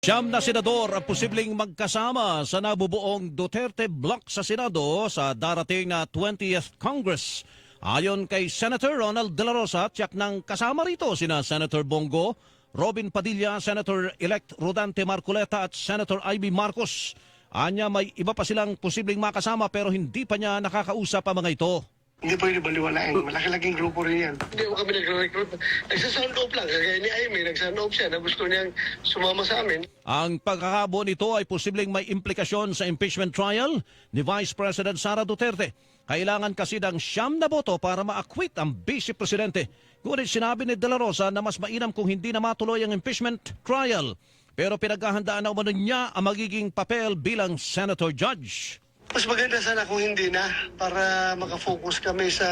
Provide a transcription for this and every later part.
Siyam na senador ang posibleng magkasama sa nabubuong Duterte Bloc sa Senado sa darating na 20th Congress. Ayon kay Senator Ronald De La Rosa, tiyak ng kasama rito sina Senator Bongo, Robin Padilla, Senator-elect Rodante Marcoleta at Senator Ivy Marcos. Anya may iba pa silang posibleng makasama pero hindi pa niya nakakausap ang mga ito. Hindi pwede baliwalain. Malaki-laking grupo rin yan. Hindi mo kami nagre-recruit. Nagsasound off lang. Kaya ni Aimee, nagsound off siya na gusto niyang sumama sa amin. Ang pagkakabo nito ay posibleng may implikasyon sa impeachment trial ni Vice President Sara Duterte. Kailangan kasi ng 9 na boto para ma-acquit ang Vice Presidente. Ngunit sinabi ni De La Rosa na mas mainam kung hindi na matuloy ang impeachment trial. Pero pinaghahandaan na umano niya ang magiging papel bilang Senator Judge. Mas maganda sana kung hindi na para makafocus kami sa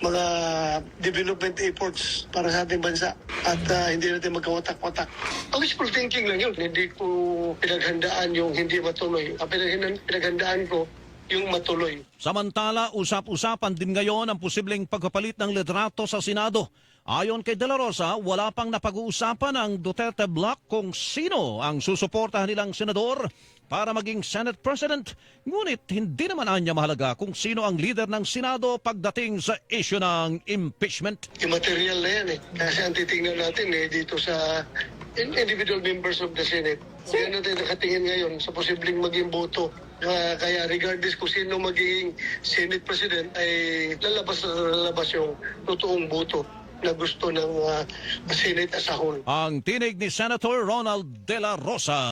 mga development efforts para sa ating bansa at hindi natin magkawatak-watak. Ang wishful thinking lang yun. Hindi ko pinaghandaan yung hindi matuloy. Ang pinaghandaan ko yung matuloy. Samantala, usap-usapan din ngayon ang posibleng pagpapalit ng liderato sa Senado. Ayon kay De La Rosa, wala pang napag-uusapan ang Duterte Bloc kung sino ang susuportahan nilang senador para maging Senate President. Ngunit hindi naman anya mahalaga kung sino ang leader ng Senado pagdating sa issue ng impeachment. Immaterial na yan eh. Kasi ang titingnan natin dito sa individual members of the Senate. Kaya natin nakatingin ngayon sa posibleng maging boto. Kaya regardless kung sino magiging Senate President ay lalabas yung totoong boto na gusto ng Senate as a whole. Ang tinig ni Senator Ronald De La Rosa.